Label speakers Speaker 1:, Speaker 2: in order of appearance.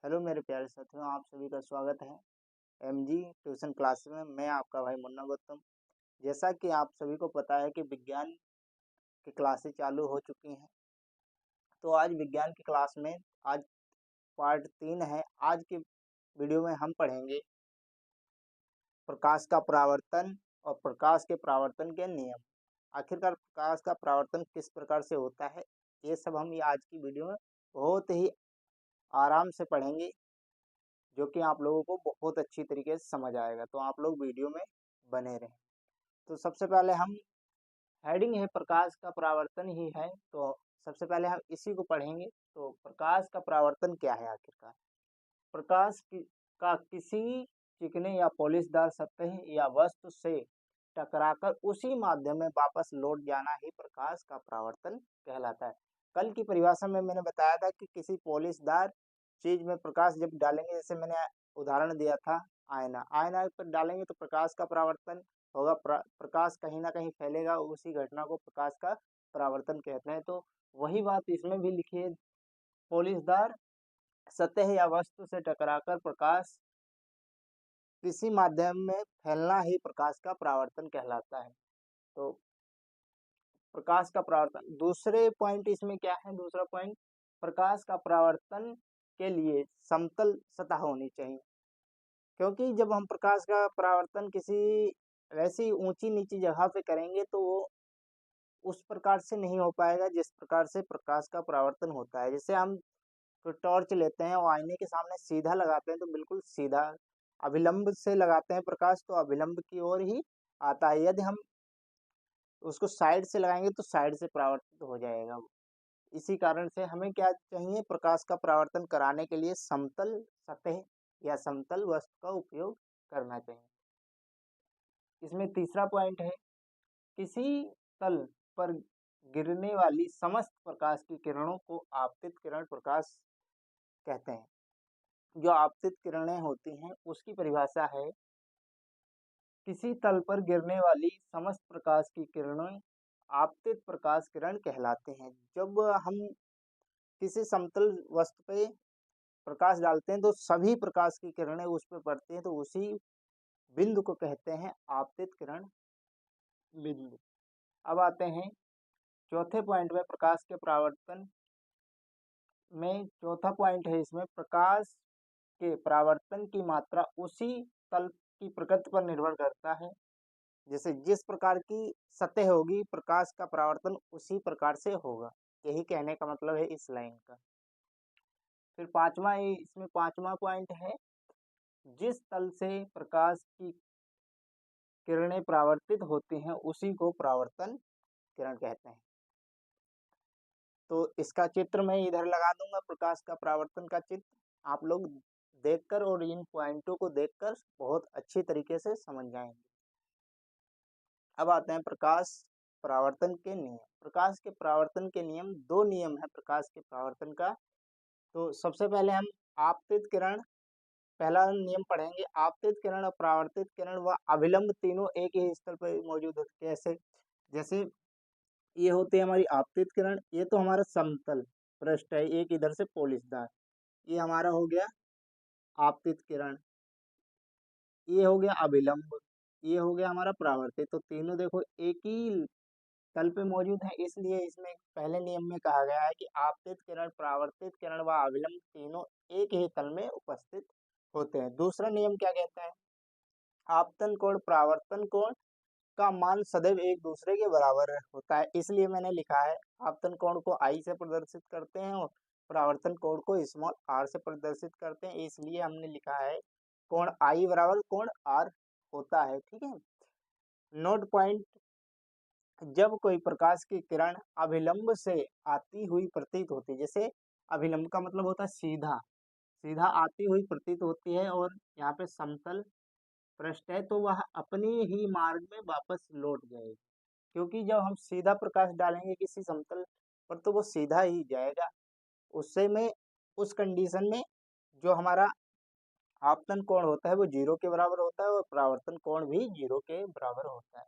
Speaker 1: Hello मेरे प्यारे साथियों, आप सभी का स्वागत है एमजी ट्यूशन क्लास में। मैं आपका भाई मुन्ना गौतम। जैसा कि आप सभी को पता है कि विज्ञान की क्लासें चालू हो चुकी हैं, तो आज विज्ञान की क्लास में आज पार्ट 3 है। आज के वीडियो में हम पढ़ेंगे प्रकाश का परावर्तन और प्रकाश के परावर्तन के नियम। आखिरकार प्रकाश का परावर्तन किस प्रकार से होता है, ये सब हम ये आज की वीडियो में बहुत ही आराम से पढ़ेंगे, जो कि आप लोगों को बहुत अच्छी तरीके से समझ आएगा। तो आप लोग वीडियो में बने रहें। तो सबसे पहले हम हेडिंग है प्रकाश का परावर्तन ही है, तो सबसे पहले हम इसी को पढ़ेंगे। तो प्रकाश का परावर्तन क्या है आखिरकार? का किसी चिकने या पॉलिशदार सतह या वस्तु से टकराकर उसी माध्यम में वापस लौट जाना ही प्रकाश का परावर्तन कहलाता है। कल की परिभाषा में मैंने बताया था कि किसी पॉलिशदार चीज में प्रकाश जब डालेंगे, जैसे मैंने उदाहरण दिया था आईना, आईना पर डालेंगे तो प्रकाश का परावर्तन होगा। प्रकाश कहीं ना कहीं फैलेगा, उसी घटना को प्रकाश का परावर्तन कहते हैं। तो वही बात इसमें भी लिखी है, पॉलिशदार सतह या वस्तु से टकराकर प्रकाश किसी माध्यम में फैलना ही प्रकाश का परावर्तन कहलाता है। तो प्रकाश का परावर्तन, दूसरे पॉइंट इसमें क्या है? दूसरा पॉइंट, प्रकाश का परावर्तन के लिए समतल सतह होनी चाहिए, क्योंकि जब हम प्रकाश का परावर्तन किसी वैसी ऊंची नीची जगह पे करेंगे तो वो उस प्रकार से नहीं हो पाएगा जिस प्रकार से प्रकाश का परावर्तन होता है। जैसे हम टॉर्च लेते हैं और आईने के सामने सीधा लगाते हैं तो बिल्कुल सीधा, अभिलंब से लगाते हैं प्रकाश तो अभिलंब की ओर ही आता है। यदि हम उसको साइड से लगाएंगे तो साइड से परावर्तित हो जाएगा वो। इसी कारण से हमें क्या चाहिए? प्रकाश का परावर्तन कराने के लिए समतल सतह या समतल वस्तु का उपयोग करना चाहिए। इसमें तीसरा पॉइंट है, किसी तल पर गिरने वाली समस्त प्रकाश की किरणों को आपतित किरण प्रकाश कहते हैं। जो आपतित किरणें होती हैं उसकी परिभाषा है, किसी तल पर गिरने वाली समस्त प्रकाश की किरणें आपतित प्रकाश किरण कहलाते हैं। जब हम किसी समतल वस्तु पे प्रकाश डालते हैं तो सभी प्रकाश की किरणें उस पर पड़ती हैं, तो उसी बिंदु को कहते हैं आपतित किरण बिंदु। अब आते हैं चौथे पॉइंट में, प्रकाश के परावर्तन में चौथा पॉइंट है इसमें, प्रकाश के परावर्तन की मात्रा उसी तल की प्रकृति पर निर्भर करता है। जैसे जिस प्रकार की सतह होगी प्रकाश का परावर्तन उसी प्रकार से होगा। यही कहने का मतलब है इस लाइन का। फिर इसमें पांचवा पॉइंट है, जिस तल से प्रकाश की किरणें परावर्तित होती हैं उसी को परावर्तन किरण कहते हैं। तो इसका चित्र मैं इधर लगा दूंगा, प्रकाश का परावर्तन का चित्र। आप लोग देखकर और इन पॉइंटों को देखकर बहुत अच्छी तरीके से समझ जाएंगे। अब आते हैं प्रकाश परावर्तन के नियम। प्रकाश के परावर्तन के नियम, दो नियम है प्रकाश के परावर्तन का। तो सबसे पहले हम आपतित किरण, पहला नियम पढ़ेंगे। आपतित किरण और परावर्तित किरण व अभिलंब तीनों एक ही स्थल पर मौजूद होते हैं। कैसे? जैसे ये होती है हमारी आपतित किरण, ये तो हमारा समतल पृष्ठ है, एक इधर से पॉलिशदार, ये हमारा हो गया आपतित किरण। ये हो गया अभिलंब, ये हो गया हमारा परावर्तित। तो तीनों देखो एक ही तल पे मौजूद है, इसलिए इसमें पहले नियम में कहा गया है कि आपतित किरण, परावर्तित किरण व अभिलंब तीनों एक ही तल में उपस्थित होते हैं। दूसरा नियम क्या कहता है? आपतन कोण परावर्तन कोण का मान सदैव एक दूसरे के बराबर होता है, इसलिए मैंने लिखा है आपतन कोण को आई से प्रदर्शित करते हैं और परावर्तन कोण को स्मॉल आर से प्रदर्शित करते हैं, इसलिए हमने लिखा है कोण आई बराबर कोण आर होता है। ठीक है। नोट पॉइंट, जब कोई प्रकाश की किरण अभिलंब से आती हुई प्रतीत होती है, जैसे अभिलंब का मतलब होता है सीधा, सीधा आती हुई प्रतीत होती है और यहाँ पे समतल पृष्ठ है, तो वह अपने ही मार्ग में वापस लौट जाएगी। क्योंकि जब हम सीधा प्रकाश डालेंगे किसी समतल पर तो वो सीधा ही जाएगा। उससे में उस कंडीशन में जो हमारा आपतन कोण होता है वो 0 के बराबर होता है और परावर्तन कोण भी 0 के बराबर होता है।